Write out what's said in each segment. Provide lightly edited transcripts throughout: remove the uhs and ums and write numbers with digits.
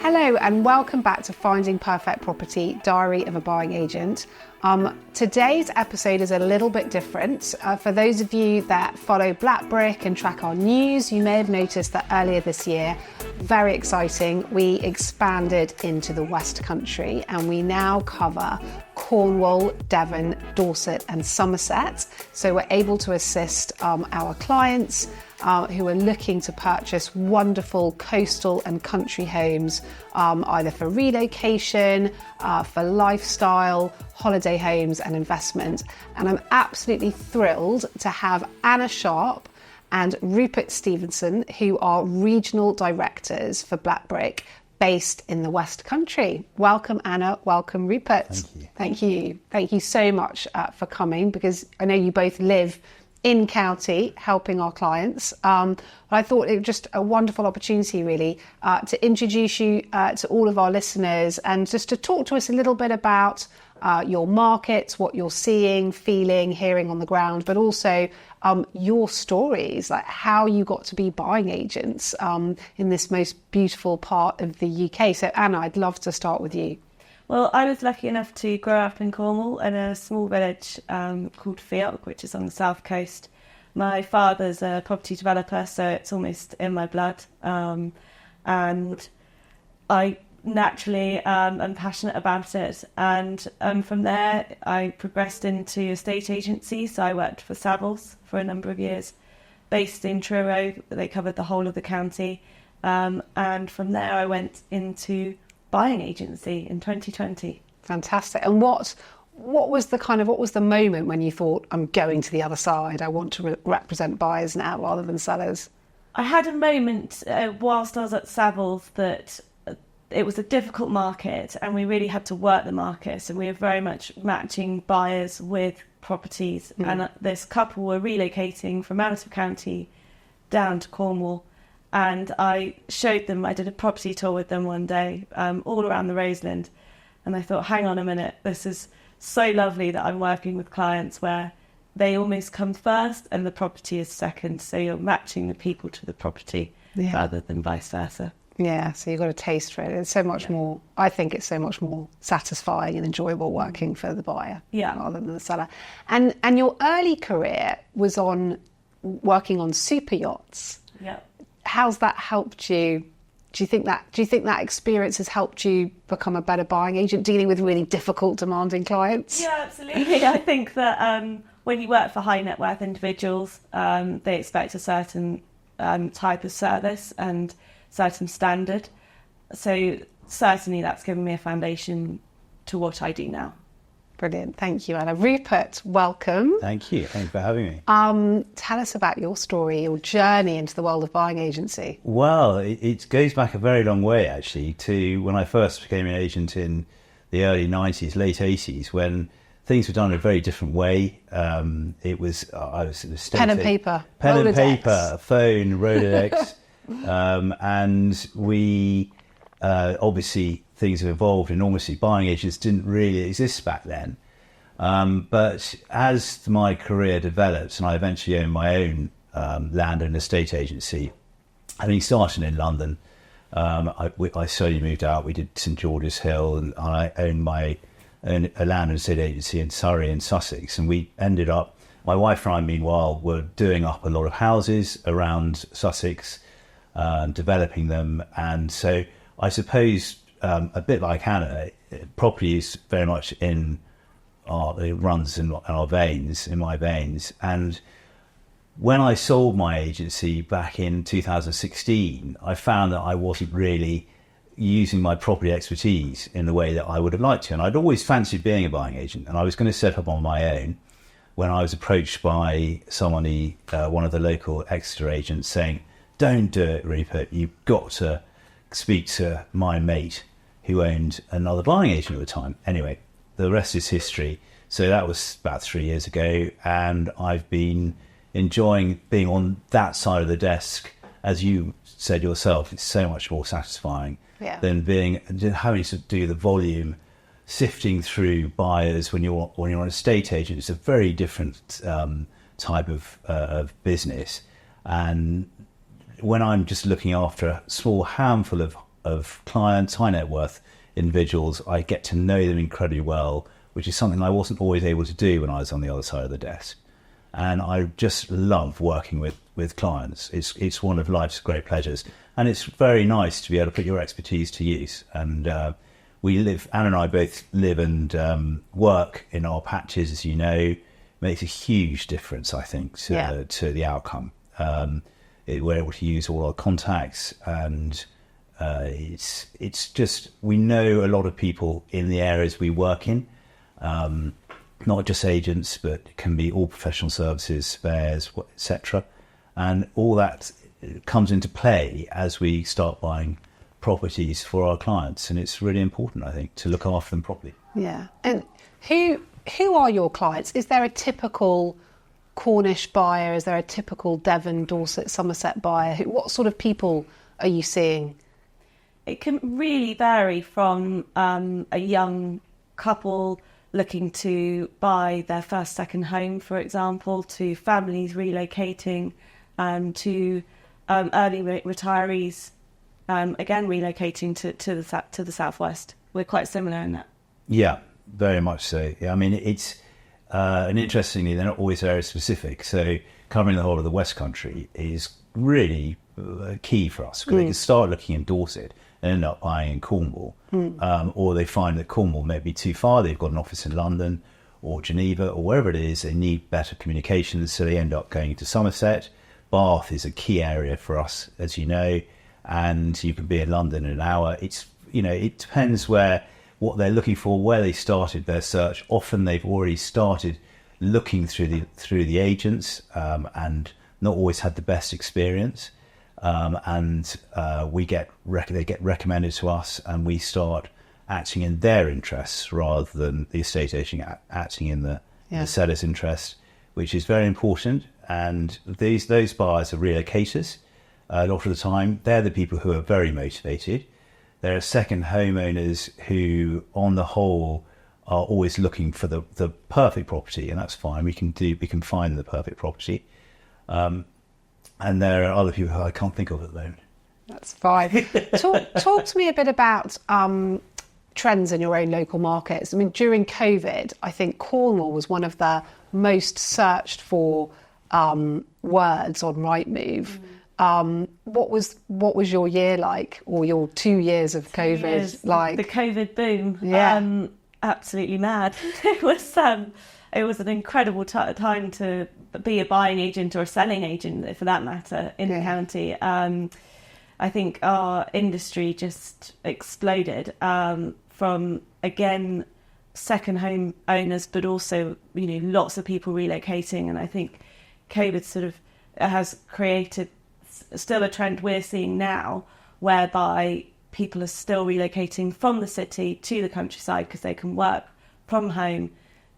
Hello and welcome back to Finding Perfect Property, Diary of a Buying Agent. Today's episode is a little bit different. For those of you that follow Black Brick and track our news, you may have noticed that earlier this year, very exciting, we expanded into the West Country and we now cover Cornwall, Devon, Dorset and Somerset. So we're able to assist our clients who are looking to purchase wonderful coastal and country homes, either for relocation, for lifestyle, holiday homes and investment. And I'm absolutely thrilled to have Anna Sharp and Rupert Stephenson, who are regional directors for Black Brick, based in the West Country. Welcome, Anna. Welcome, Rupert. Thank you. Thank you. Thank you so much for coming, because I know you both live in county helping our clients. But I thought it was just a wonderful opportunity really to introduce you to all of our listeners and just to talk to us a little bit about your markets, what you're seeing, feeling, hearing on the ground, but also your stories, like how you got to be buying agents in this most beautiful part of the UK. So Anna, I'd love to start with you. Well, I was lucky enough to grow up in Cornwall in a small village called Fielk, which is on the south coast. My father's a property developer, so it's almost in my blood. And I naturally am passionate about it. And from there, I progressed into estate agency. So I worked for Savills for a number of years, based in Truro. They covered the whole of the county. And from there, I went into buying agency in 2020. Fantastic. And what was the moment when you thought, I'm going to the other side, I want to represent buyers now rather than sellers? I had a moment whilst I was at Savills that it was a difficult market and we really had to work the market, and we were very much matching buyers with properties. And this couple were relocating from out of county down to Cornwall. And I showed them, I did a property tour with them one day, all around the Roseland. And I thought, hang on a minute, this is so lovely that I'm working with clients where they almost come first and the property is second. So you're matching the people to the property rather than vice versa. Yeah, so you've got a taste for it. It's so much more, I think it's so much more satisfying and enjoyable working for the buyer rather than the seller. And your early career was on working on super yachts. Yeah. How's that helped you? Do you think that experience has helped you become a better buying agent, dealing with really difficult, demanding clients? Yeah, absolutely. I think that when you work for high net worth individuals, they expect a certain type of service and certain standard. So certainly that's given me a foundation to what I do now. Brilliant. Thank you, Anna. Rupert, welcome. Thank you. Thanks for having me. Tell us about your story, your journey into the world of buying agency. Well, it goes back a very long way, actually, to when I first became an agent in the early 90s, late 80s, when things were done in a very different way. I was pen and paper. Pen Rolodex. and paper, phone, Rolodex. And we, obviously, things have evolved enormously. Buying agents didn't really exist back then. But as my career developed and I eventually owned my own land and estate agency, having started in London, I slowly moved out. We did St George's Hill, and I owned my own a land and estate agency in Surrey and Sussex. And we ended up, my wife and I, meanwhile, were doing up a lot of houses around Sussex, developing them. And so I suppose, a bit like Anna, property is very much it runs in our veins, in my veins. And when I sold my agency back in 2016, I found that I wasn't really using my property expertise in the way that I would have liked to. And I'd always fancied being a buying agent, and I was going to set up on my own when I was approached by somebody, one of the local Exeter agents, saying, "Don't do it, Rupert, you've got to speak to my mate who owned another buying agent at the time." Anyway, the rest is history. So that was about 3 years ago, and I've been enjoying being on that side of the desk. As you said yourself, it's so much more satisfying than having to do the volume, sifting through buyers when you're an estate agent. It's a very different type of business, and when I'm just looking after a small handful of of clients, high net worth individuals. I get to know them incredibly well, which is something I wasn't always able to do when I was on the other side of the desk. And I just love working with clients. It's one of life's great pleasures. And it's very nice to be able to put your expertise to use. And Anna and I both live and work in our patches, as you know. Makes a huge difference, I think, to the outcome. We're able to use all our contacts, and it's just, we know a lot of people in the areas we work in. Not just agents, but it can be all professional services, spares, etc. And all that comes into play as we start buying properties for our clients. And it's really important, I think, to look after them properly. Yeah. And who are your clients? Is there a typical Cornish buyer? Is there a typical Devon, Dorset, Somerset buyer? What sort of people are you seeing? It can really vary from a young couple looking to buy their first, second home, for example, to families relocating, to early retirees, again relocating to the southwest. We're quite similar in that. Yeah, very much so. Yeah, I mean, it's and interestingly, they're not always area specific. So covering the whole of the West Country is really key for us, because they can start looking in Dorset and end up buying in Cornwall, or they find that Cornwall may be too far. They've got an office in London or Geneva or wherever it is. They need better communications, so they end up going to Somerset. Bath is a key area for us, as you know, and you can be in London in an hour. It's, it depends what they're looking for, where they started their search. Often they've already started looking through the agents, and not always had the best experience. They get recommended to us, and we start acting in their interests rather than the estate agent acting in the seller's interest, which is very important. And those buyers are relocators. A lot of the time, they're the people who are very motivated. There are second homeowners who, on the whole, are always looking for the perfect property, and that's fine. We can find the perfect property. And there are other people who I can't think of at the moment. That's fine. Talk to me a bit about trends in your own local markets. I mean, during COVID, I think Cornwall was one of the most searched for words on Rightmove. What was your year like, or your 2 years of COVID like? The COVID boom, absolutely mad. It was an incredible time to be a buying agent or a selling agent, for that matter, in the county. I think our industry just exploded, from, again, second home owners, but also, lots of people relocating. And I think COVID sort of has created still a trend we're seeing now, whereby people are still relocating from the city to the countryside because they can work from home.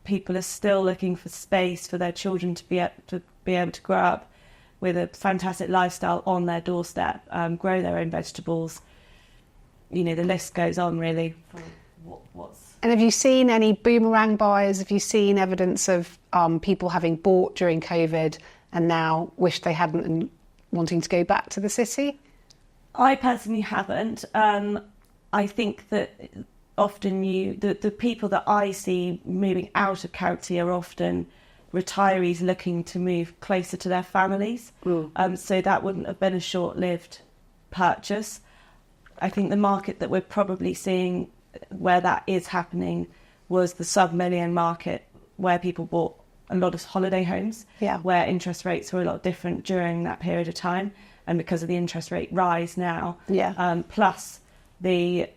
People are still looking for space for their children to be able to grow up with a fantastic lifestyle on their doorstep, grow their own vegetables. The list goes on, really. And have you seen any boomerang buyers? Have you seen evidence of people having bought during COVID and now wish they hadn't and wanting to go back to the city? I personally haven't. I think that often the people that I see moving out of county are often retirees looking to move closer to their families. So that wouldn't have been a short-lived purchase. I think the market that we're probably seeing where that is happening was the sub-million market, where people bought a lot of holiday homes, where interest rates were a lot different during that period of time. And because of the interest rate rise now, plus the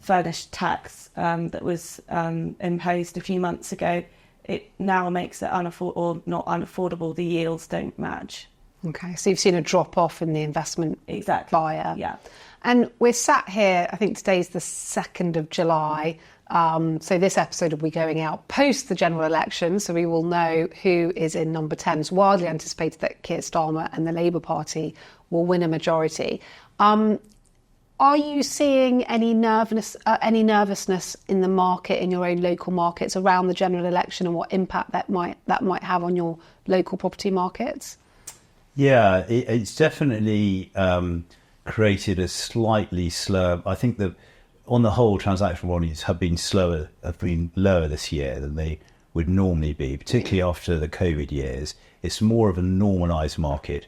furnished tax that was imposed a few months ago, it now makes it not unaffordable. The yields don't match. Okay, so you've seen a drop off in the investment buyer. Yeah. And we're sat here, I think today's the 2nd of July. So this episode will be going out post the general election, so we will know who is in number 10. It's widely anticipated that Keir Starmer and the Labour Party will win a majority. Are you seeing any nervousness in the market, in your own local markets, around the general election, and what impact that might have on your local property markets? Yeah, it's definitely created a slightly slower. I think that on the whole, transaction volumes have been lower this year than they would normally be, particularly after the COVID years. It's more of a normalised market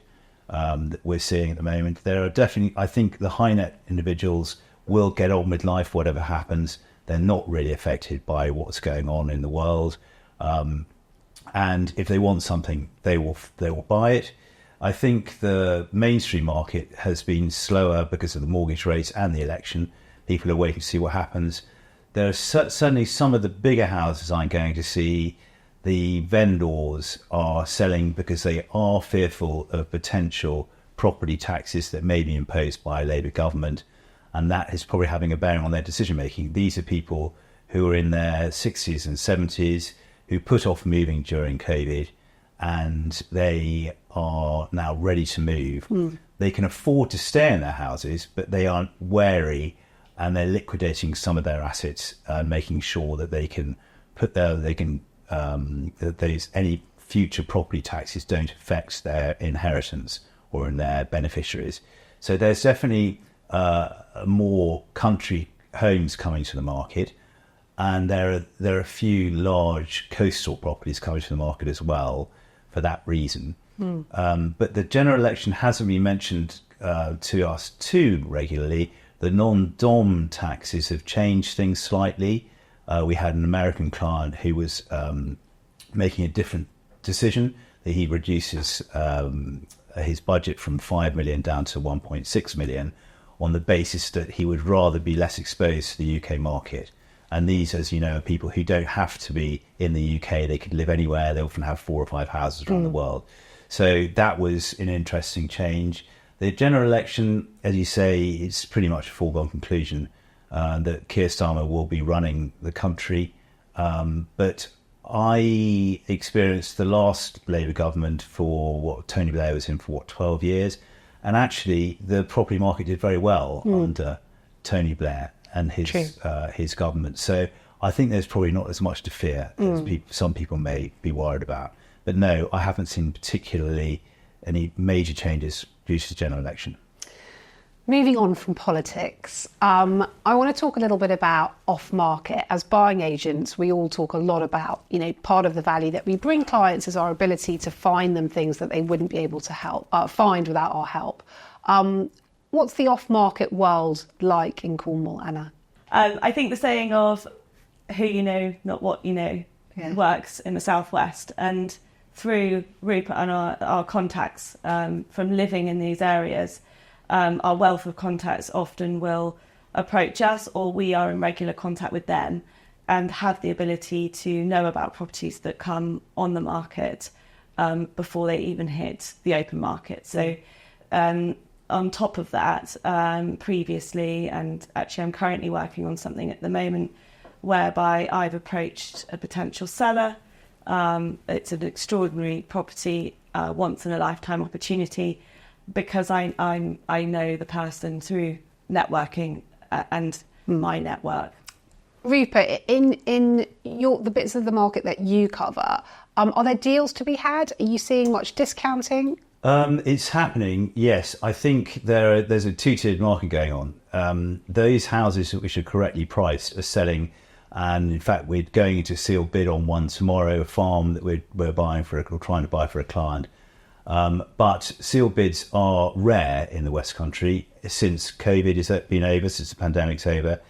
that we're seeing at the moment. There are definitely, I think, the high net individuals will get on with life, whatever happens. They're not really affected by what's going on in the world, and if they want something, they will buy it. I think the mainstream market has been slower because of the mortgage rates and the election. People are waiting to see what happens. There are certainly some of the bigger houses I'm going to see. The vendors are selling because they are fearful of potential property taxes that may be imposed by a Labour government, and that is probably having a bearing on their decision making. These are people who are in their 60s and 70s who put off moving during COVID, and they are now ready to move. They can afford to stay in their houses, but they are wary, and they're liquidating some of their assets and making sure that they can that any future property taxes don't affect their inheritance or in their beneficiaries. So there's definitely more country homes coming to the market, and there are a few large coastal properties coming to the market as well for that reason. But the general election hasn't been mentioned to us too regularly. The non-dom taxes have changed things slightly. We had an American client who was making a different decision, that he reduces his budget from 5 million down to 1.6 million on the basis that he would rather be less exposed to the UK market. And these, as you know, are people who don't have to be in the UK. They could live anywhere. They often have 4 or 5 houses around the world. So that was an interesting change. The general election, as you say, is pretty much a foregone conclusion that Keir Starmer will be running the country. But I experienced the last Labour government for what Tony Blair was in for 12 years. And actually, the property market did very well under Tony Blair and his government. So I think there's probably not as much to fear as some people may be worried about. But no, I haven't seen particularly any major changes due to the general election. Moving on from politics, I want to talk a little bit about off-market. As buying agents, we all talk a lot about, part of the value that we bring clients is our ability to find them things that they wouldn't be able to find without our help. What's the off-market world like in Cornwall, Anna? I think the saying of who you know, not what you know, works in the southwest. And through Rupert and our contacts from living in these areas, our wealth of contacts often will approach us, or we are in regular contact with them and have the ability to know about properties that come on the market before they even hit the open market. So on top of that, previously, and actually I'm currently working on something at the moment whereby I've approached a potential seller. It's an extraordinary property, once in a lifetime opportunity, because I know the person through networking and my network. Rupert, in the bits of the market that you cover, are there deals to be had? Are you seeing much discounting? It's happening, yes. I think there's a two-tiered market going on. Those houses which are correctly priced are selling, and in fact we're going into sealed bid on one tomorrow, a farm that we're trying to buy for a client. But sealed bids are rare in the West Country since COVID has been over, since the pandemic's over.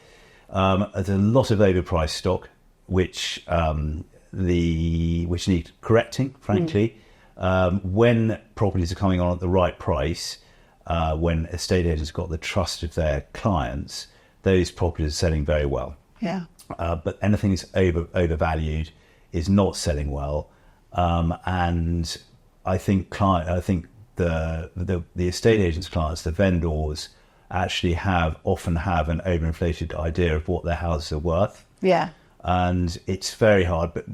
There's a lot of overpriced stock which need correcting, frankly. When properties are coming on at the right price, when estate agents got the trust of their clients, those properties are selling very well. Yeah. But anything that's overvalued is not selling well, and I think the estate agents' clients, the vendors, actually often have an overinflated idea of what their houses are worth. Yeah. And it's very hard. But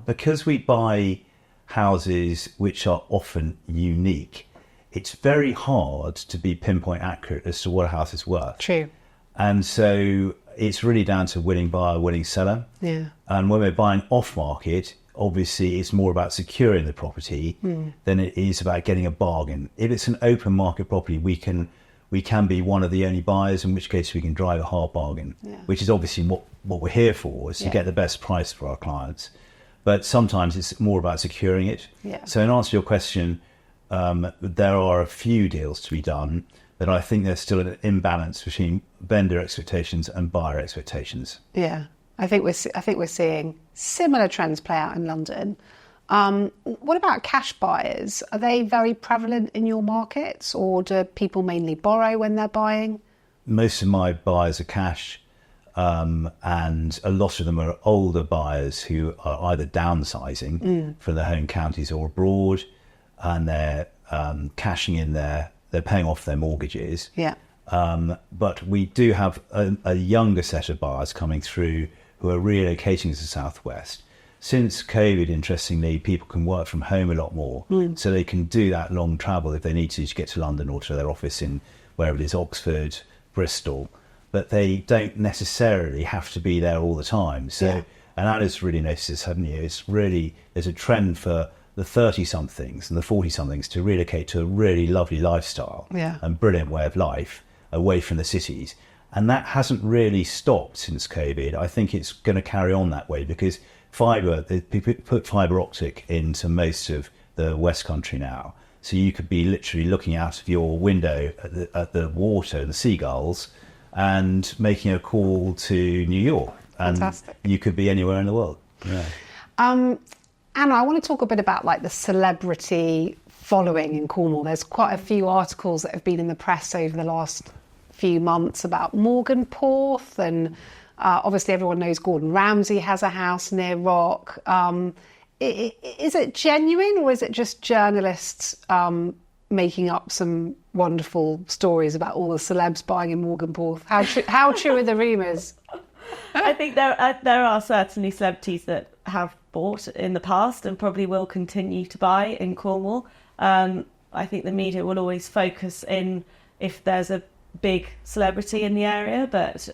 because we buy houses which are often unique, it's very hard to be pinpoint accurate as to what a house is worth. True. And so it's really down to willing buyer, willing seller. Yeah. And when we're buying off market, obviously it's more about securing the property than it is about getting a bargain. If it's an open market property, we can we can be one of the only buyers, in which case we can drive a hard bargain, which is obviously what we're here for, is to get the best price for our clients. But sometimes it's more about securing it. Yeah. So in answer to your question, there are a few deals to be done, but I think there's still an imbalance between vendor expectations and buyer expectations. Yeah, I think we're seeing similar trends play out in London. What about cash buyers? Are they very prevalent in your markets, or do people mainly borrow when they're buying? Most of my buyers are cash, and a lot of them are older buyers who are either downsizing from their home counties or abroad, and they're cashing in they're paying off their mortgages. Yeah. But we do have a younger set of buyers coming through who are relocating to the southwest. Since COVID, interestingly, people can work from home a lot more, so they can do that long travel if they need to get to London or to their office in wherever it is, Oxford, Bristol. But they don't necessarily have to be there all the time. So, and Anna's really noticed this, haven't you? It's really, there's a trend for the 30-somethings and the 40-somethings to relocate to a really lovely lifestyle and brilliant way of life away from the cities. And that hasn't really stopped since COVID. I think it's going to carry on that way because people put fibre optic into most of the West Country now. So you could be literally looking out of your window at the water, the seagulls, and making a call to New York. And Fantastic. You could be anywhere in the world. Yeah. Anna, I want to talk a bit about like the celebrity following in Cornwall. There's quite a few articles that have been in the press over the last few months about Morgan Porth, and obviously everyone knows Gordon Ramsay has a house near Rock. Is it genuine, or is it just journalists making up some wonderful stories about all the celebs buying in Morgan Porth? How true are the rumours? I think there are certainly celebrities that have bought in the past and probably will continue to buy in Cornwall. I think the media will always focus in if there's a big celebrity in the area, but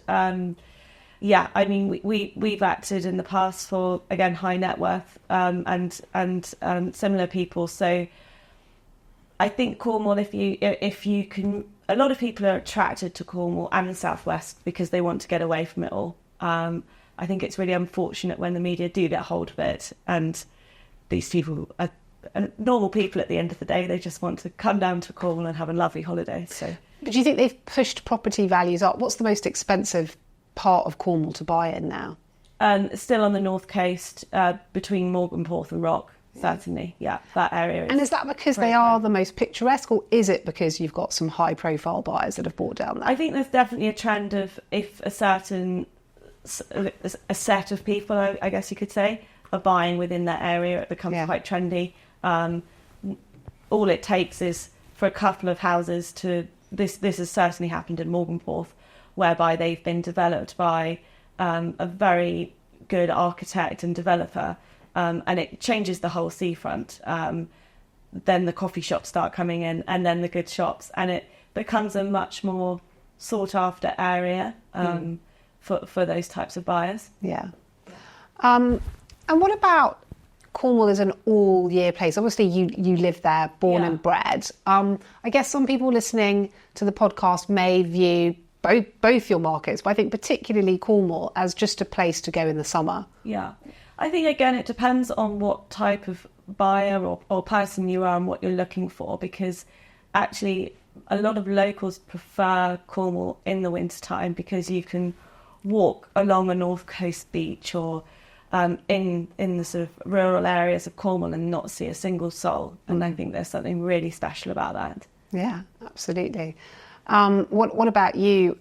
yeah, I mean, we've acted in the past for, again, high net worth and similar people. So I think Cornwall, if you can, a lot of people are attracted to Cornwall and the southwest because they want to get away from it all. I think it's really unfortunate when the media do get hold of it, and these people are normal people at the end of the day. They just want to come down to Cornwall and have a lovely holiday. So, but do you think they've pushed property values up? What's the most expensive part of Cornwall to buy in now? Still on the north coast, between Morgan Porth and Rock, certainly. Yeah, that area. And is that because they are the most picturesque, or is it because you've got some high-profile buyers that have bought down there? I think there's definitely a trend of, if a set of people, I guess you could say, are buying within that area, it becomes quite trendy. All it takes is for a couple of houses to... This has certainly happened in Morgan Porth, whereby they've been developed by a very good architect and developer, and it changes the whole seafront. Then the coffee shops start coming in, and then the good shops, and it becomes a much more sought-after area for those types of buyers. Yeah. And what about Cornwall as an all-year place? Obviously, you live there, born and bred. I guess some people listening to the podcast may view both your markets, but I think particularly Cornwall as just a place to go in the summer. Yeah. I think, again, it depends on what type of buyer or person you are and what you're looking for, because actually a lot of locals prefer Cornwall in the wintertime because you can walk along a North Coast beach or in the sort of rural areas of Cornwall and not see a single soul. And I think there's something really special about that. Yeah, absolutely. What about you,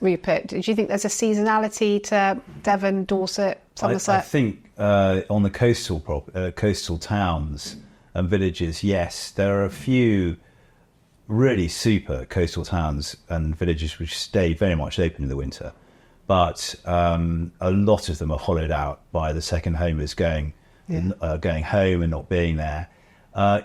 Rupert? Do you think there's a seasonality to Devon, Dorset, Somerset? I think on the coastal towns and villages, yes, there are a few really super coastal towns and villages which stay very much open in the winter. But a lot of them are hollowed out by the second homers going home and not being there.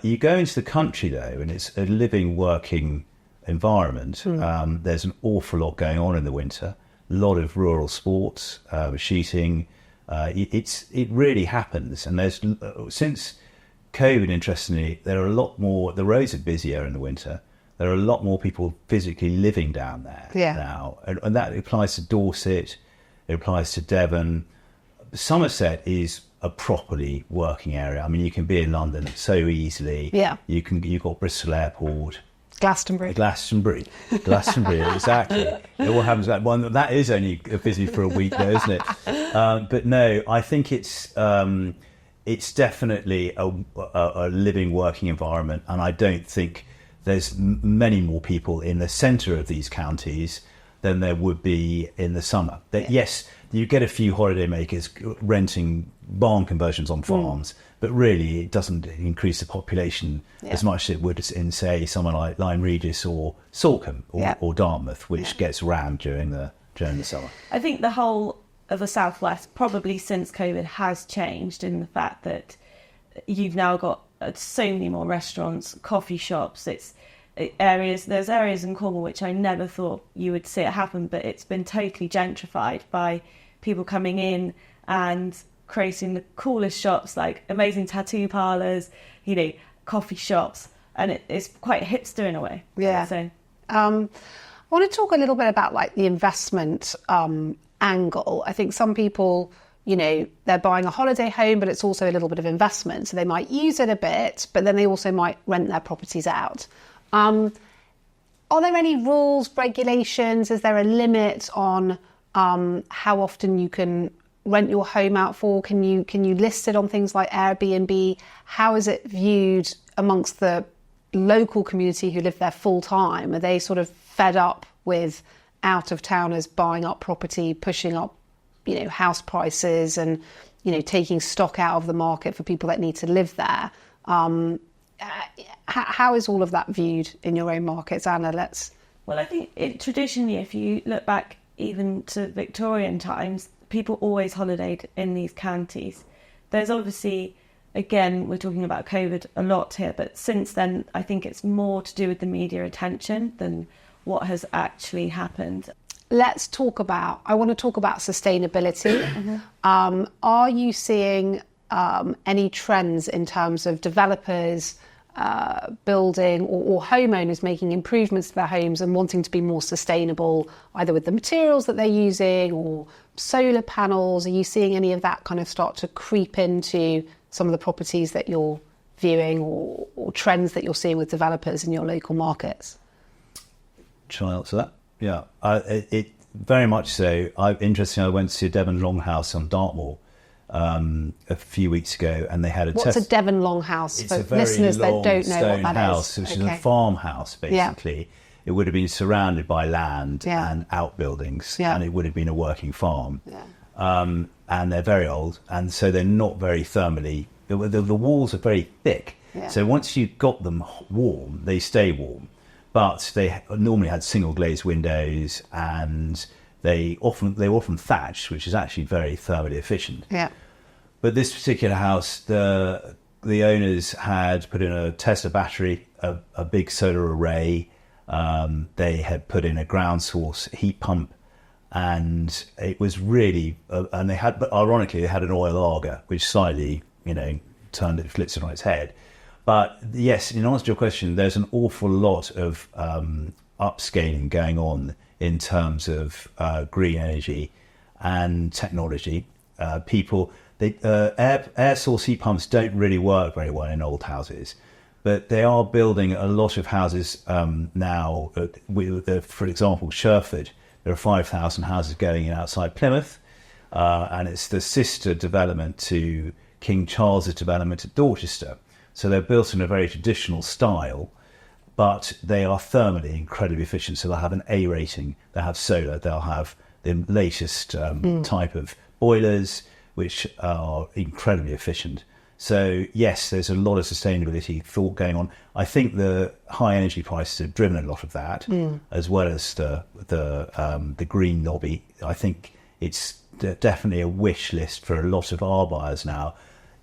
You go into the country, though, and it's a living, working environment. There's an awful lot going on in the winter. A lot of rural sports, shooting. It really happens. And there's since COVID, interestingly, there are a lot more. The roads are busier in the winter. there are a lot more people physically living down there now. And that applies to Dorset, it applies to Devon. Somerset is a properly working area. I mean, you can be in London so easily. Yeah. You've got Bristol Airport. Glastonbury, exactly. It all happens that one. That is only busy for a week, though, isn't it? But no, I think it's definitely a living, working environment, and I don't think there's many more people in the centre of these counties than there would be in the summer. Yes, you get a few holidaymakers renting barn conversions on farms, but really it doesn't increase the population as much as it would in, say, somewhere like Lyme Regis or Salcombe or Dartmouth, which gets rammed during the summer. I think the whole of the Southwest, probably since COVID, has changed in the fact that you've now got so many more restaurants, coffee shops. There's areas in Cornwall which I never thought you would see it happen, but it's been totally gentrified by people coming in and creating the coolest shops, like amazing tattoo parlours, coffee shops, and it's quite hipster in a way. Yeah. So, I want to talk a little bit about like the investment angle. I think some people, they're buying a holiday home, but it's also a little bit of investment. So they might use it a bit, but then they also might rent their properties out. Are there any rules, regulations? Is there a limit on how often you can rent your home out for? Can you list it on things like Airbnb? How is it viewed amongst the local community who live there full time? Are they sort of fed up with out of towners buying up property, pushing up, house prices, and taking stock out of the market for people that need to live there? How is all of that viewed in your own markets, Anna? Well, I think traditionally, if you look back even to Victorian times, people always holidayed in these counties. There's obviously, again, we're talking about COVID a lot here, but since then, I think it's more to do with the media attention than what has actually happened. I want to talk about sustainability. Are you seeing any trends in terms of developers building or homeowners making improvements to their homes and wanting to be more sustainable, either with the materials that they're using or solar panels? Are you seeing any of that kind of start to creep into some of the properties that you're viewing, or trends that you're seeing with developers in your local markets? Shall I answer that? Yeah, it very much so. Interestingly, I went to see a Devon longhouse on Dartmoor a few weeks ago, and they had a What's a Devon longhouse for listeners that don't know what that house, is? Which is a farmhouse, basically. Yeah. It would have been surrounded by land and outbuildings, and it would have been a working farm. Yeah. And they're very old, and so they're not very thermally. The walls are very thick, so once you've got them warm, they stay warm. But they normally had single glazed windows, and they were often thatched, which is actually very thermally efficient. Yeah. But this particular house, the owners had put in a Tesla battery, a big solar array. They had put in a ground source heat pump, and it was really. But ironically, they had an oil lager, which slightly, flips it on its head. But yes, in answer to your question, there's an awful lot of upscaling going on in terms of green energy and technology. Air source heat pumps don't really work very well in old houses, but they are building a lot of houses now. For example, Sherford, there are 5,000 houses going in outside Plymouth, and it's the sister development to King Charles's development at Dorchester. So they're built in a very traditional style, but they are thermally incredibly efficient. So they'll have an A rating, they'll have solar, they'll have the latest type of boilers, which are incredibly efficient. So yes, there's a lot of sustainability thought going on. I think the high energy prices have driven a lot of that, as well as the green lobby. I think it's definitely a wish list for a lot of our buyers now.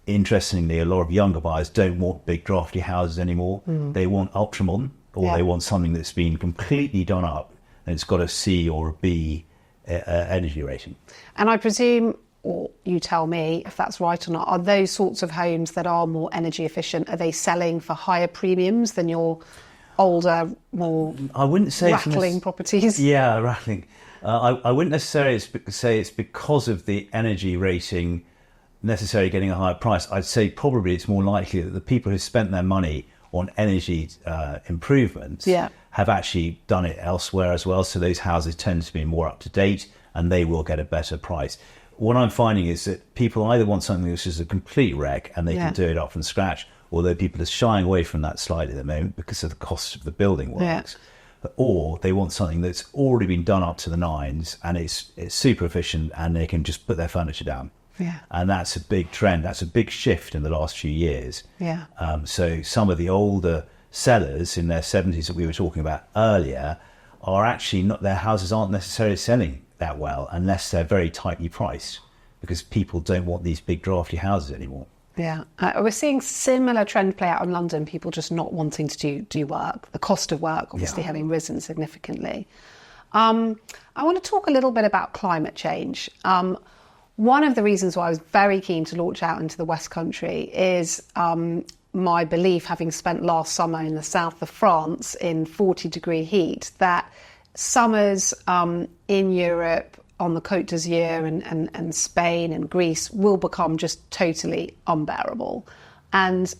Interestingly, a lot of younger buyers don't want big drafty houses anymore. They want ultramodern, or they want something that's been completely done up and it's got a C or a B energy rating. And I presume, or you tell me if that's right or not, are those sorts of homes that are more energy efficient, are they selling for higher premiums than your older, more I wouldn't say rattling properties? Yeah, rattling. I wouldn't necessarily say it's because of the energy rating necessarily getting a higher price. I'd say probably it's more likely that the people who spent their money on energy improvements have actually done it elsewhere as well. So those houses tend to be more up to date and they will get a better price. What I'm finding is that people either want something which is a complete wreck and they can do it up from scratch, although people are shying away from that slightly at the moment because of the cost of the building works. Or they want something that's already been done up to the nines and it's super efficient and they can just put their furniture down. And that's a big trend. That's a big shift in the last few years. So some of the older sellers in their 70s that we were talking about earlier are actually not, their houses aren't necessarily selling that well unless they're very tightly priced, because people don't want these big drafty houses anymore. We're seeing similar trend play out in London, people just not wanting to do work, the cost of work obviously having risen significantly. I want to talk a little bit about climate change. One of the reasons why I was very keen to launch out into the West Country is my belief, having spent last summer in the south of France in 40-degree heat, that summers in Europe, on the Côte d'Azur and Spain and Greece will become just totally unbearable. And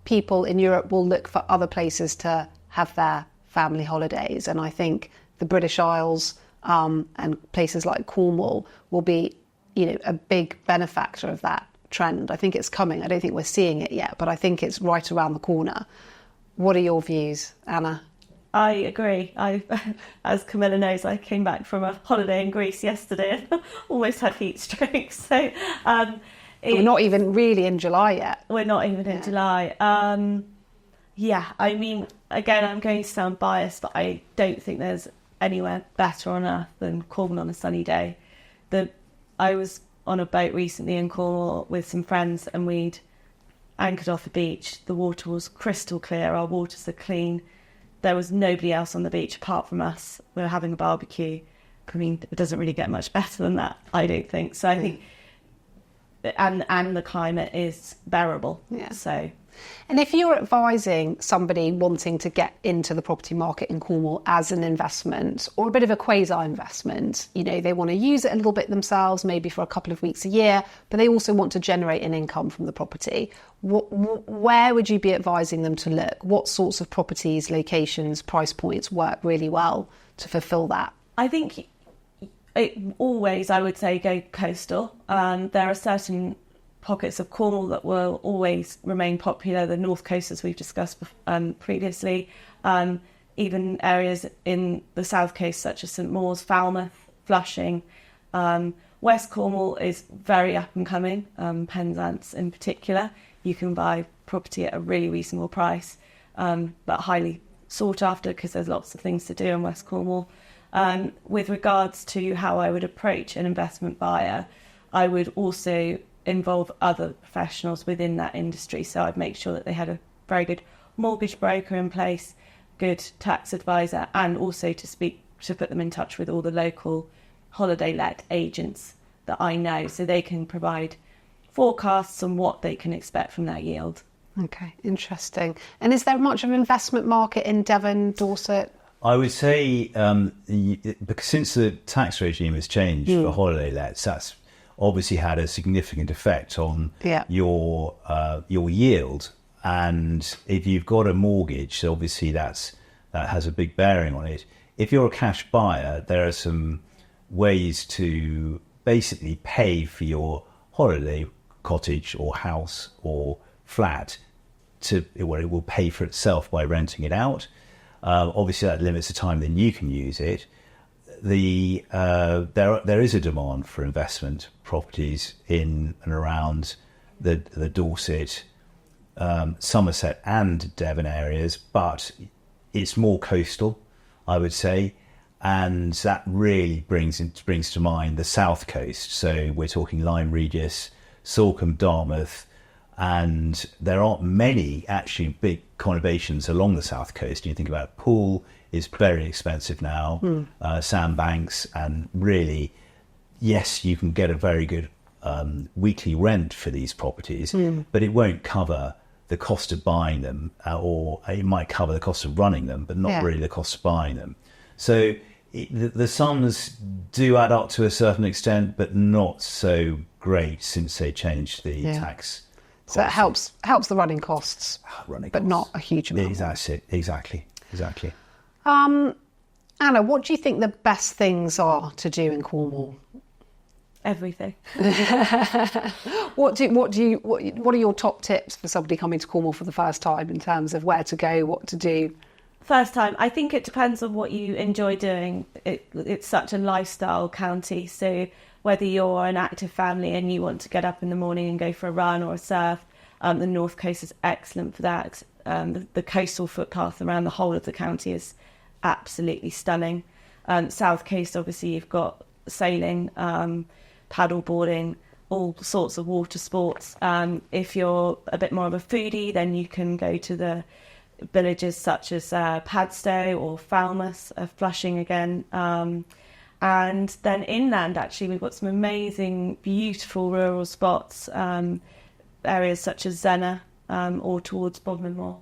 people in Europe will look for other places to have their family holidays. And I think the British Isles and places like Cornwall will be, a big benefactor of that trend. I think it's coming. I don't think we're seeing it yet, but I think it's right around the corner. What are your views, Anna? I agree. As Camilla knows, I came back from a holiday in Greece yesterday and almost had heat stroke. So we're not even really in July yet. We're not even in July. I mean, again, I'm going to sound biased, but I don't think there's anywhere better on earth than Cornwall on a sunny day. I was on a boat recently in Cornwall with some friends and we'd anchored off the beach. The water was crystal clear. Our waters are clean. There was nobody else on the beach apart from us. We were having a barbecue. I mean, it doesn't really get much better than that, I don't think. So I think, and the climate is bearable. And if you're advising somebody wanting to get into the property market in Cornwall as an investment or a bit of a quasi-investment, they want to use it a little bit themselves, maybe for a couple of weeks a year, but they also want to generate an income from the property, where would you be advising them to look? What sorts of properties, locations, price points work really well to fulfil that? I think I would say go coastal. There are certain pockets of Cornwall that will always remain popular, the north coast as we've discussed previously, even areas in the south coast such as St Mawes, Falmouth, Flushing. West Cornwall is very up and coming, Penzance in particular. You can buy property at a really reasonable price, but highly sought after because there's lots of things to do in West Cornwall. With regards to how I would approach an investment buyer, I would also involve other professionals within that industry. So I'd make sure that they had a very good mortgage broker in place, good tax advisor, and also to put them in touch with all the local holiday let agents that I know, so they can provide forecasts on what they can expect from that yield. Okay, interesting. And is there much of an investment market in Devon, Dorset? I would say because since the tax regime has changed for holiday lets, that's obviously had a significant effect on your yield. And if you've got a mortgage, obviously that has a big bearing on it. If you're a cash buyer, there are some ways to basically pay for your holiday cottage or house or flat where it will pay for itself by renting it out. Obviously that limits the time then you can use it. There is a demand for investment properties in and around the Dorset, Somerset and Devon areas, but it's more coastal, I would say, and that really brings to mind the south coast. So we're talking Lyme Regis, Salcombe, Dartmouth, and there aren't many actually big conurbations along the south coast. You think about Poole is very expensive now, Sandbanks, and really, yes, you can get a very good weekly rent for these properties, but it won't cover the cost of buying them, or it might cover the cost of running them, but not really the cost of buying them. So the sums do add up to a certain extent, but not so great since they changed the tax. So it helps the running costs, but not a huge amount. Exactly. Anna, what do you think the best things are to do in Cornwall? Everything. What are your top tips for somebody coming to Cornwall for the first time in terms of where to go, what to do? First time, I think it depends on what you enjoy doing. It's such a lifestyle county, so whether you're an active family and you want to get up in the morning and go for a run or a surf, the North Coast is excellent for that. The coastal footpath around the whole of the county is absolutely stunning. South Coast, obviously, you've got sailing, paddle boarding, all sorts of water sports. If you're a bit more of a foodie, then you can go to the villages such as Padstow or Falmouth, Flushing again. And then inland, actually, we've got some amazing, beautiful rural spots, areas such as Zena or towards Bodmin Moor.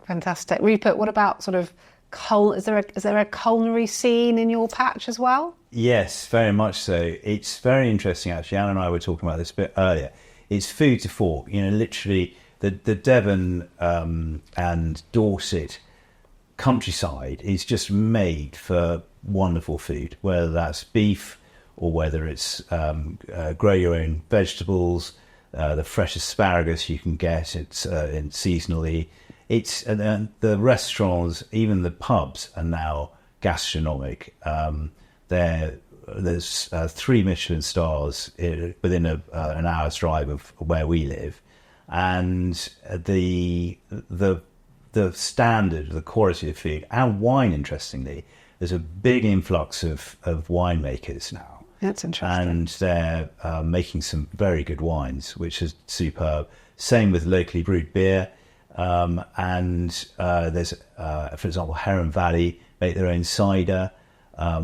Fantastic. Rupert, what about sort of is there a culinary scene in your patch as well? Yes, very much so. It's very interesting, actually. Anna and I were talking about this a bit earlier. It's food to fork. Literally the Devon and Dorset countryside is just made for wonderful food, whether that's beef or whether it's grow your own vegetables, the fresh asparagus you can get. It's seasonally. It's the restaurants, even the pubs, are now gastronomic. There's 3 Michelin stars within an hour's drive of where we live, and the standard, the quality of food and wine. Interestingly, there's a big influx of winemakers now. That's interesting, and they're making some very good wines, which is superb. Same with locally brewed beer. And there's, for example, Heron Valley make their own cider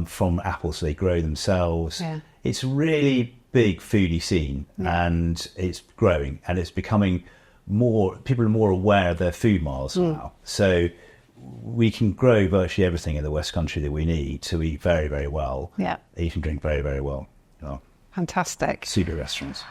from apples they grow themselves. Yeah. It's a really big foodie scene, and it's growing, and it's becoming people are more aware of their food miles now. So we can grow virtually everything in the West Country that we need to eat very, very well. Yeah. Eat and drink very, very well. Fantastic. Super restaurants.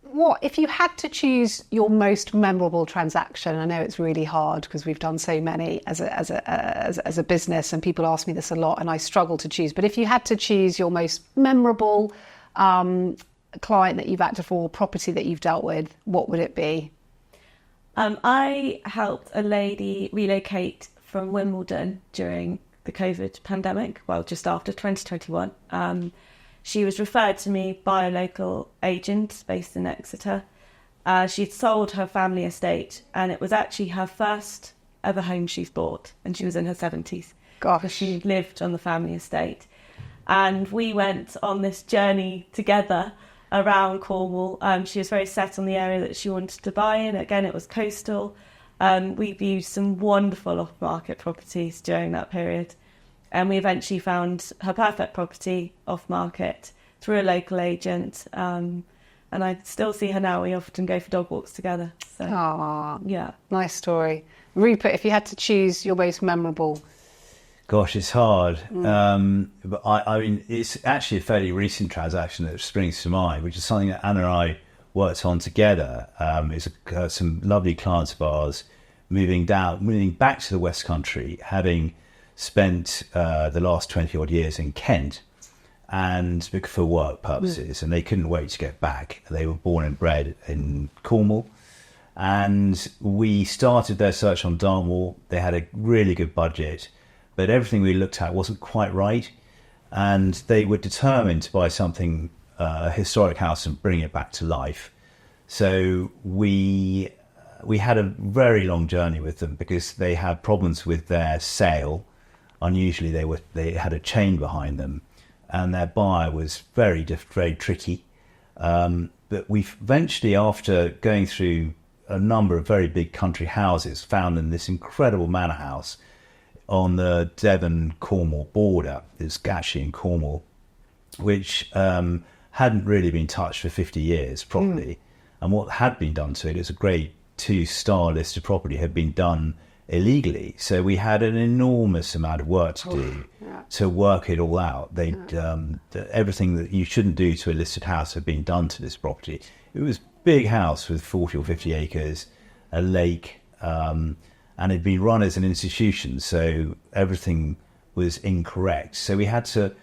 What if you had to choose your most memorable transaction? I know it's really hard because we've done so many as a business, and people ask me this a lot, and I struggle to choose. But if you had to choose your most memorable client that you've acted for, property that you've dealt with, what would it be? I helped a lady relocate from Wimbledon during the COVID pandemic, well, just after 2021. She was referred to me by a local agent based in Exeter. She'd sold her family estate, and it was actually her first ever home she's bought, and she was in her 70s. Gosh. Because she lived on the family estate. And we went on this journey together around Cornwall. She was very set on the area that she wanted to buy in. Again, it was coastal. We viewed some wonderful off-market properties during that period. And we eventually found her perfect property off-market through a local agent. And I still see her now. We often go for dog walks together. So, yeah. Nice story. Rupert, if you had to choose your most memorable... Gosh, it's hard. But I mean, it's actually a fairly recent transaction that springs to mind, which is something that Anna and I worked on together. It's some lovely clients of ours moving back to the West Country, having spent the last 20 odd years in Kent and for work purposes, and they couldn't wait to get back. They were born and bred in Cornwall, and we started their search on Dartmoor. They had a really good budget, but everything we looked at wasn't quite right, and they were determined to buy something, a historic house, and bring it back to life. So we had a very long journey with them because they had problems with their sale. Unusually, they had a chain behind them, and their buyer was very tricky. But we eventually, after going through a number of very big country houses, found them this incredible manor house on the Devon-Cornwall border. It's actually in Cornwall, which hadn't really been touched for 50 years properly. and what had been done to it is a grade 2-star listed property had been done illegally. So we had an enormous amount of work to do to work it all out. Everything that you shouldn't do to a listed house had been done to this property. It was a big house with 40 or 50 acres, a lake, and it'd been run as an institution, so everything was incorrect. So we had to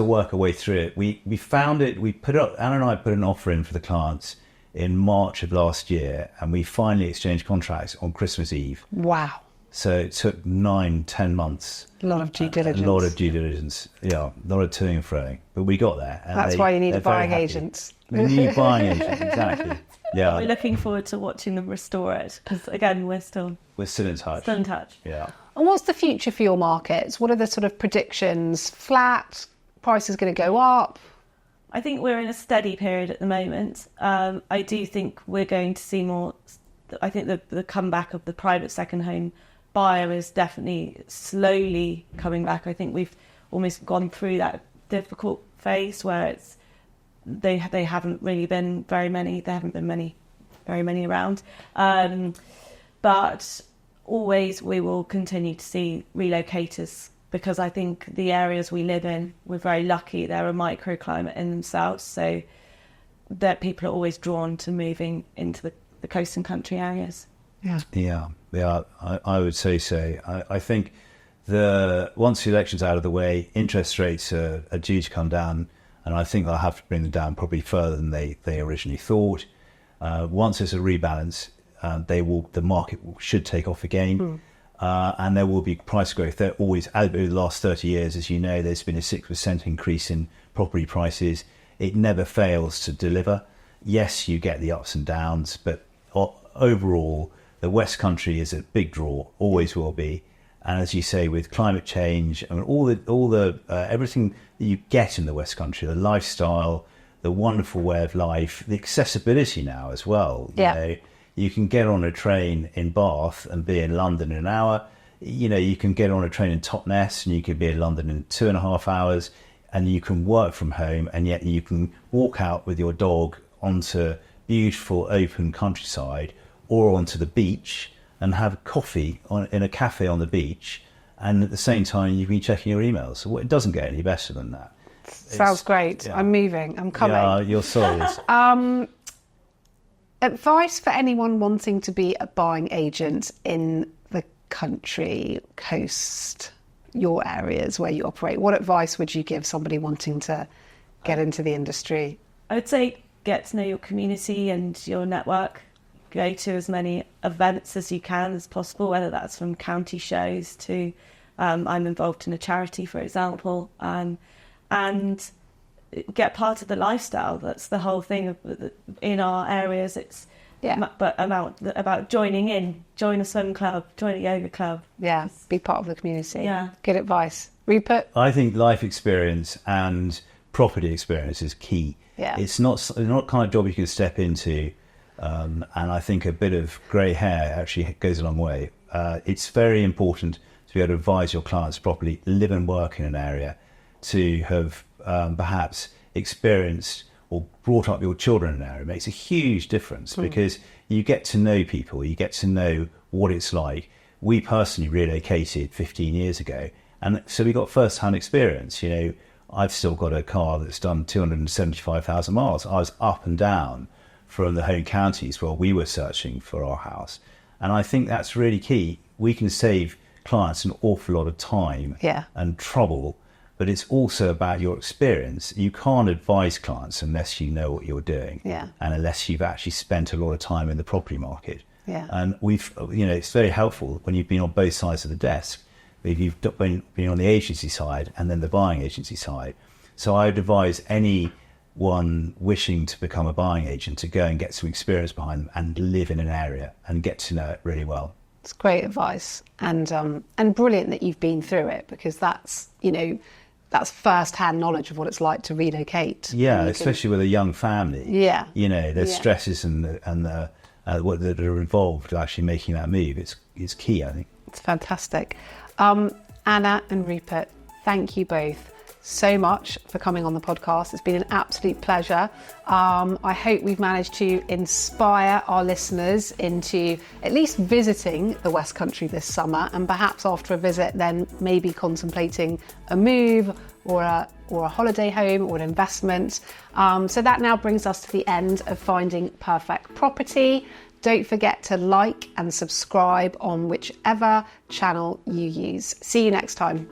work our way through it. We found it. Anna and I put an offer in for the clients in March of last year, and we finally exchanged contracts on Christmas Eve. Wow. So it took 9-10 months. A lot of due diligence. A lot of due diligence, yeah. A lot of toing and froing. But we got there. And that's why you need a buying agent. You need buying agents, exactly. Yeah. We're looking forward to watching them restore it, because again, we're still in touch. Still in touch. Yeah. And what's the future for your markets? What are the sort of predictions? Flat? Prices going to go up? I think we're in a steady period at the moment. I do think we're going to see more. I think the comeback of the private second home buyer is definitely slowly coming back. I think we've almost gone through that difficult phase where they haven't really been very many. There haven't been very many around. But always we will continue to see relocators, because I think the areas we live in, we're very lucky. They're a microclimate in themselves, so that people are always drawn to moving into the coast and country areas. Yeah. I would say so. I think once the election's out of the way, interest rates are due to come down, and I think they'll have to bring them down probably further than they originally thought. Once there's a rebalance, the market should take off again. And there will be price growth. There always, over the last 30 years, as you know, there's been a 6% increase in property prices. It never fails to deliver. Yes, you get the ups and downs, but overall, the West Country is a big draw, always will be. And as you say, with climate change, I mean, all the everything that you get in the West Country, the lifestyle, the wonderful way of life, the accessibility now as well. You know, you can get on a train in Bath and be in London in an hour. You know, you can get on a train in Totnes and you can be in London in 2.5 hours, and you can work from home, and yet you can walk out with your dog onto beautiful open countryside or onto the beach and have coffee in a cafe on the beach, and at the same time you can be checking your emails. So it doesn't get any better than that. Sounds great. Yeah. I'm moving. I'm coming. Yeah, you're sorry. Advice for anyone wanting to be a buying agent in the country, coast, your areas where you operate. What advice would you give somebody wanting to get into the industry? I would say get to know your community and your network. Go to as many events as you can as possible, whether that's from county shows to I'm involved in a charity, for example, and get part of the lifestyle. That's the whole thing in our areas. It's but about joining in, join a swim club, join a yoga club. Yeah, be part of the community. Yeah, good advice. Rupert? I think life experience and property experience is key. Yeah, it's not the kind of job you can step into, and I think a bit of grey hair actually goes a long way. It's very important to be able to advise your clients properly, live and work in an area, to have perhaps experienced or brought up your children in an area. It makes a huge difference because you get to know people, you get to know what it's like. We personally relocated 15 years ago, and so we got first-hand experience. You know, I've still got a car that's done 275,000 miles. I was up and down from the home counties while we were searching for our house, and I think that's really key. We can save clients an awful lot of time and trouble, but it's also about your experience. You can't advise clients unless you know what you're doing, and unless you've actually spent a lot of time in the property market. And it's very helpful when you've been on both sides of the desk. If you've been on the agency side and then the buying agency side. So I would advise anyone wishing to become a buying agent to go and get some experience behind them and live in an area and get to know it really well. It's great advice, and brilliant that you've been through it, because that's first-hand knowledge of what it's like to relocate. Yeah, especially with a young family. Yeah, there's stresses and what that are involved to actually making that move. It's key, I think. It's fantastic. Anna and Rupert, thank you both so much for coming on the podcast. It's been an absolute pleasure. I hope we've managed to inspire our listeners into at least visiting the West Country this summer, and perhaps after a visit then maybe contemplating a move or a holiday home or an investment. So that now brings us to the end of Finding Perfect Property. Don't forget to like and subscribe on whichever channel you use. See you next time.